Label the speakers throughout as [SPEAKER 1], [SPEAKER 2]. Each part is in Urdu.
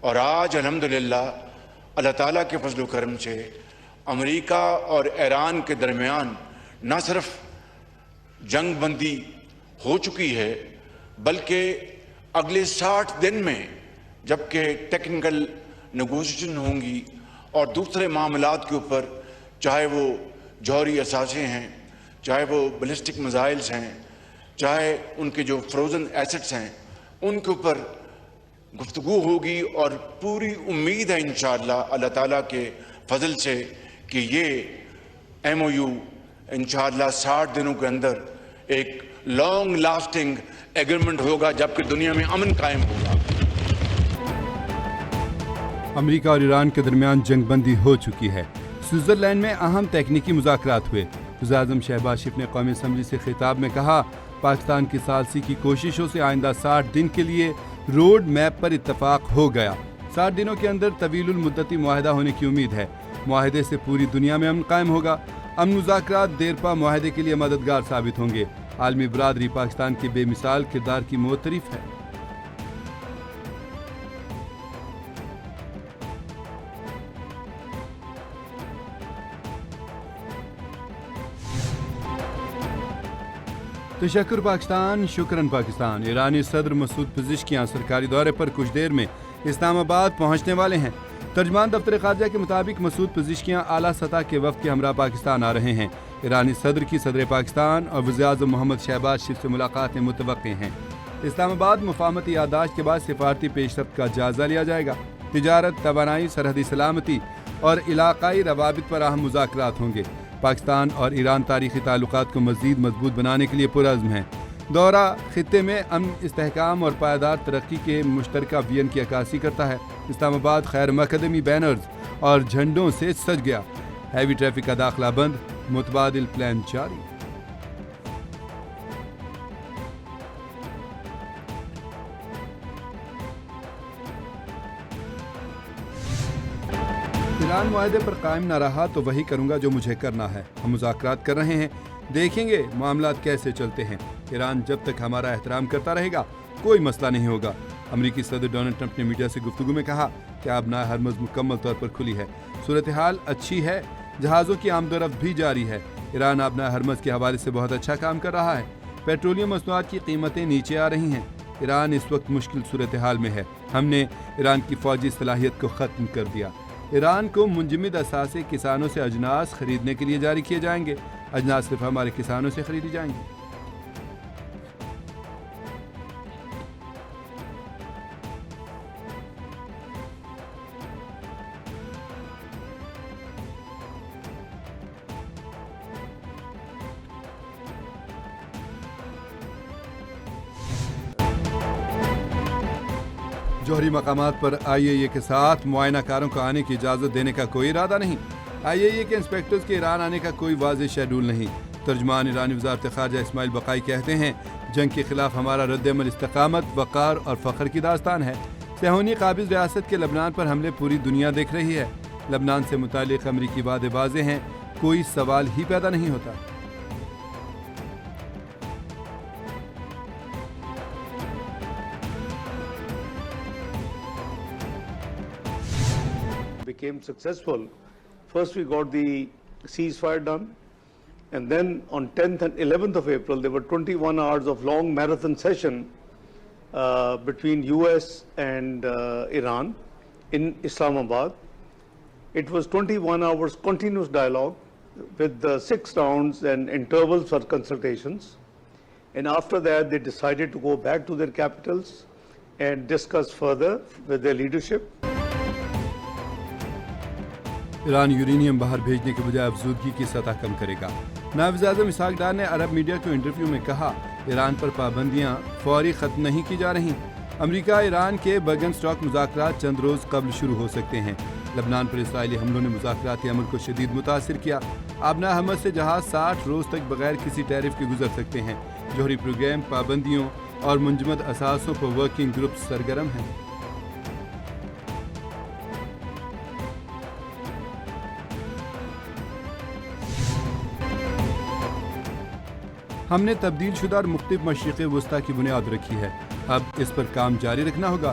[SPEAKER 1] اور آج الحمدللہ اللہ تعالیٰ کے فضل و کرم سے امریکہ اور ایران کے درمیان نہ صرف جنگ بندی ہو چکی ہے بلکہ اگلے 60 دن میں جبکہ ٹیکنیکل نیگوشیشن ہوں گی اور دوسرے معاملات کے اوپر چاہے وہ جوہری اثاثے ہیں، چاہے وہ بیلسٹک میزائلز ہیں، چاہے ان کے جو فروزن ایسٹس ہیں، ان کے اوپر گفتگو ہوگی اور پوری امید ہے انشاءاللہ اللہ تعالیٰ کے فضل سے کہ یہ ایم او یو انشاءاللہ 60 دنوں کے اندر ایک لانگ لاسٹنگ ایگریمنٹ ہوگا جبکہ دنیا میں امن قائم ہوگا۔
[SPEAKER 2] امریکہ اور ایران کے درمیان جنگ بندی ہو چکی ہے۔ سوئٹزرلینڈ میں اہم تکنیکی مذاکرات ہوئے۔ وزیر اعظم شہباز شریف نے قومی اسمبلی سے خطاب میں کہا، پاکستان کی ثالثی کی کوششوں سے آئندہ 60 دن کے لیے روڈ میپ پر اتفاق ہو گیا۔ 60 دنوں کے اندر طویل المدتی معاہدہ ہونے کی امید ہے۔ معاہدے سے پوری دنیا میں امن قائم ہوگا۔ امن مذاکرات دیرپا معاہدے کے لیے مددگار ثابت ہوں گے۔ عالمی برادری پاکستان کے بے مثال کردار کی معترف ہے۔ تشکر پاکستان، شکرن پاکستان۔ ایرانی صدر مسعود پزشکیاں سرکاری دورے پر کچھ دیر میں اسلام آباد پہنچنے والے ہیں۔ ترجمان دفتر خارجہ کے مطابق مسعود پزشکیاں اعلیٰ سطح کے وفد کے ہمراہ پاکستان آ رہے ہیں۔ ایرانی صدر کی صدر پاکستان اور وزیر اعظم محمد شہباز شریف سے ملاقاتیں متوقع ہیں۔ اسلام آباد مفاہمتی یادداشت کے بعد سفارتی پیش رفت کا جائزہ لیا جائے گا۔ تجارت، توانائی، سرحدی سلامتی اور علاقائی روابط پر اہم مذاکرات ہوں گے۔ پاکستان اور ایران تاریخی تعلقات کو مزید مضبوط بنانے کے لیے پرعزم ہیں۔ دورہ خطے میں امن، استحکام اور پائیدار ترقی کے مشترکہ وژن کی عکاسی کرتا ہے۔ اسلام آباد خیر مقدمی بینرز اور جھنڈوں سے سج گیا۔ ہیوی ٹریفک کا داخلہ بند، متبادل پلان جاری۔ ایران معاہدے پر قائم نہ رہا تو وہی کروں گا جو مجھے کرنا ہے۔ ہم مذاکرات کر رہے ہیں، دیکھیں گے معاملات کیسے چلتے ہیں۔ ایران جب تک ہمارا احترام کرتا رہے گا کوئی مسئلہ نہیں ہوگا۔ امریکی صدر ڈونلڈ ٹرمپ نے میڈیا سے گفتگو میں کہا کہ آبنائے ہرمز مکمل طور پر کھلی ہے، صورتحال اچھی ہے، جہازوں کی آمد و رفت بھی جاری ہے۔ ایران آبنائے ہرمز کے حوالے سے بہت اچھا کام کر رہا ہے۔ پیٹرولیم مصنوعات کی قیمتیں نیچے آ رہی ہیں۔ ایران اس وقت مشکل صورتحال میں ہے۔ ہم نے ایران کی فوجی صلاحیت کو ختم کر دیا۔ ایران کو منجمد اثاثے کسانوں سے اجناس خریدنے کے لیے جاری کیے جائیں گے۔ اجناس صرف ہمارے کسانوں سے خریدی جائیں گی۔ جوہری مقامات پر آئی اے ای کے ساتھ معائنہ کاروں کو آنے کی اجازت دینے کا کوئی ارادہ نہیں۔ آئی اے ای کے انسپیکٹرز کے ایران آنے کا کوئی واضح شیڈول نہیں۔ ترجمان ایرانی وزارت خارجہ اسماعیل بقائی کہتے ہیں، جنگ کے خلاف ہمارا رد عمل استقامت، وقار اور فخر کی داستان ہے۔ صہیونی قابض ریاست کے لبنان پر حملے پوری دنیا دیکھ رہی ہے۔ لبنان سے متعلق امریکی وعدے واضح ہیں، کوئی سوال ہی پیدا نہیں ہوتا۔
[SPEAKER 3] became successful. First we got the ceasefire done, and then on 10th and 11th of April there were 21 hours of long marathon session between US and Iran in Islamabad. It was 21 hours continuous dialogue with 6 rounds and intervals for consultations, and after that they decided to go back to their capitals and discuss further with their leadership.
[SPEAKER 2] Iran uranium باہر بھیجنے کے بجائے افزودگی کی سطح کم کرے گا۔ نائب وزیر اعظم اسحاق ڈار نے عرب میڈیا کو انٹرویو میں کہا، ایران پر پابندیاں فوری ختم نہیں کی جا رہی۔ امریکہ ایران کے برگن اسٹاک مذاکرات چند روز قبل شروع ہو سکتے ہیں۔ لبنان پر اسرائیلی حملوں نے مذاکراتی عمل کو شدید متاثر کیا۔ آبنائے ہرمز سے جہاز 60 روز تک بغیر کسی ٹیرف کے گزر سکتے ہیں۔ جوہری پروگرام، پابندیوں اور منجمد اثاثوں پر ورکنگ گروپ سرگرم ہیں۔ ہم نے تبدیل شدہ اور مختلف مشرق وسطی کی بنیاد رکھی ہے، اب اس پر کام جاری رکھنا ہوگا۔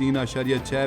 [SPEAKER 2] 3.6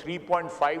[SPEAKER 4] 3.5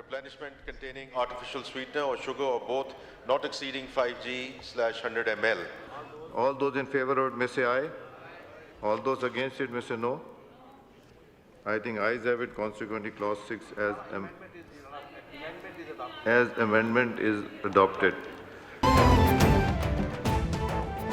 [SPEAKER 5] Replenishment containing artificial sweetener or sugar or both not exceeding 5g/100 ml.
[SPEAKER 6] All those in favor of it may say aye. All those against it may say no. I think ayes have it. Consequently, clause 6 as amendment is adopted.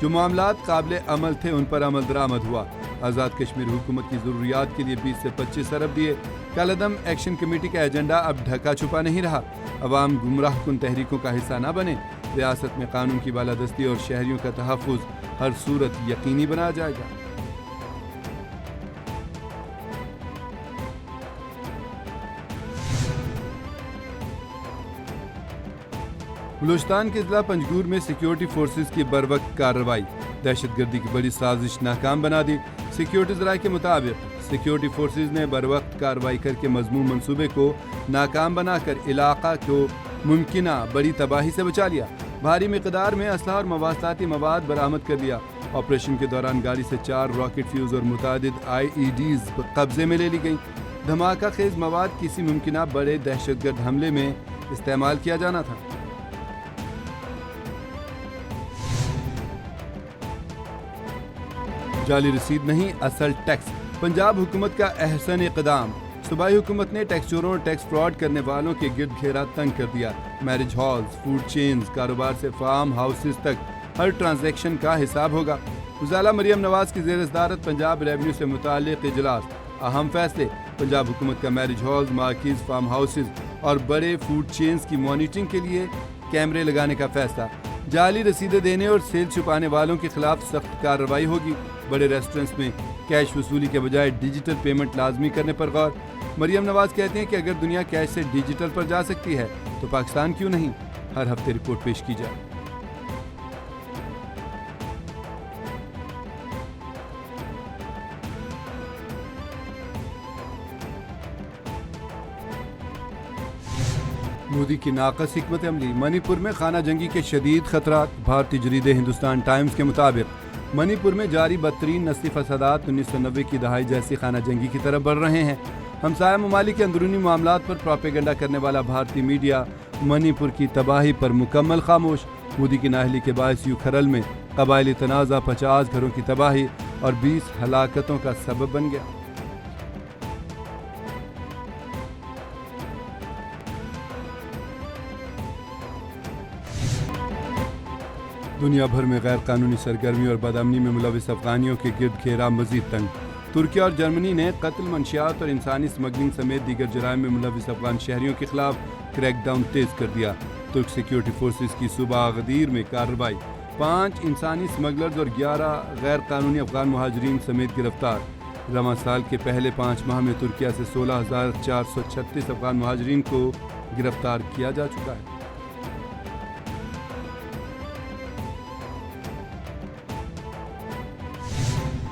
[SPEAKER 2] جو معاملات قابل عمل تھے ان پر عمل درآمد ہوا۔ آزاد کشمیر حکومت کی ضروریات کے لیے 20 سے 25 ارب دیے۔ کالعدم ایکشن کمیٹی کا ایجنڈا اب ڈھکا چھپا نہیں رہا۔ عوام گمراہ کن تحریکوں کا حصہ نہ بنے۔ ریاست میں قانون کی بالادستی اور شہریوں کا تحفظ ہر صورت یقینی بنایا جائے گا۔ بلوچستان کے ضلع پنجگور میں سیکیورٹی فورسز کی بروقت کارروائی، دہشت گردی کی بڑی سازش ناکام بنا دی۔ سیکیورٹی ذرائع کے مطابق سیکیورٹی فورسز نے بروقت کارروائی کر کے مذموم منصوبے کو ناکام بنا کر علاقہ کو ممکنہ بڑی تباہی سے بچا لیا۔ بھاری مقدار میں اسلحہ اور مواصلاتی مواد برآمد کر لیا۔ آپریشن کے دوران گاڑی سے 4 راکٹ فیوز اور متعدد IEDs قبضے میں لے لی گئیں۔ دھماکہ خیز مواد کسی ممکنہ بڑے دہشت گرد حملے میں استعمال کیا جانا تھا۔ جعلی رسید نہیں، اصل ٹیکس، پنجاب حکومت کا احسن اقدام۔ صوبائی حکومت نے ٹیکس چوروں اور ٹیکس فراڈ کرنے والوں کے گرد گھیرا تنگ کر دیا۔ میرج ہالز، فوڈ چینز، کاروبار سے فارم ہاؤسز تک ہر ٹرانزیکشن کا حساب ہوگا۔ وزالہ مریم نواز کی زیر صدارت پنجاب ریونیو سے متعلق اجلاس، اہم فیصلے، پنجاب حکومت کا میرج ہالز، مارکیز، فارم ہاؤسز اور بڑے فوڈ چینز کی مانیٹرنگ کے لیے کیمرے لگانے کا فیصلہ۔ جعلی رسیدیں دینے اور سیل چھپانے والوں کے خلاف سخت کارروائی ہوگی۔ بڑے ریسٹورنٹس میں کیش وصولی کے بجائے ڈیجیٹل پیمنٹ لازمی کرنے پر غور۔ مریم نواز کہتے ہیں کہ اگر دنیا کیش سے ڈیجیٹل پر جا سکتی ہے تو پاکستان کیوں نہیں؟ ہر ہفتے رپورٹ پیش کی جائے۔ مودی کی ناقص حکمت عملی، منی پور میں خانہ جنگی کے شدید خطرات۔ بھارتی جرید ہندوستان ٹائمز کے مطابق منی پور میں جاری بدترین نسلی فسادات 1990 کی دہائی جیسی خانہ جنگی کی طرف بڑھ رہے ہیں۔ ہمسایہ ممالک کے اندرونی معاملات پر پروپیگنڈا کرنے والا بھارتی میڈیا منی پور کی تباہی پر مکمل خاموش۔ مودی کی نااہلی کے باعث یو کھرل میں قبائلی تنازع 50 گھروں کی تباہی اور 20 ہلاکتوں کا سبب بن گیا۔ دنیا بھر میں غیر قانونی سرگرمی اور بدامنی میں ملوث افغانیوں کے گرد گھیرا مزید تنگ۔ ترکی اور جرمنی نے قتل، منشیات اور انسانی سمگلنگ سمیت دیگر جرائم میں ملوث افغان شہریوں کے خلاف کریک ڈاؤن تیز کر دیا۔ ترک سیکیورٹی فورسز کی صوبہ غدیر میں کارروائی، 5 انسانی سمگلرز اور 11 غیر قانونی افغان مہاجرین سمیت گرفتار۔ رواں سال کے پہلے 5 ماہ میں ترکیہ سے 16,436 افغان مہاجرین کو گرفتار کیا جا چکا ہے۔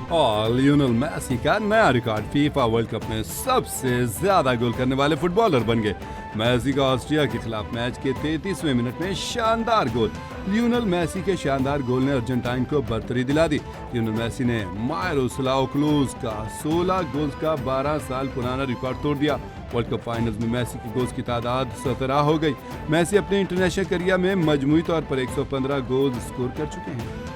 [SPEAKER 2] اور لیونل میسی کا نیا ریکارڈ، فیفا ورلڈ کپ میں سب سے زیادہ گول کرنے والے فٹ بالر بن گئے۔ میسی کا آسٹریا کے خلاف میچ کے 33ویں منٹ میں شاندار گول۔ لیونل میسی کے شاندار گول نے ارجنٹائن کو برتری دلا دی۔ لیونل میسی نے مائروسلاو کلوز کا 16 گولز کا 12 سال پرانا ریکارڈ توڑ دیا۔ ورلڈ کپ فائنلز میں میسی کی گولز کی تعداد 17 ہو گئی۔ میسی اپنے انٹرنیشنل کیریئر میں مجموعی طور پر 115 گولز سکور کر چکے ہیں۔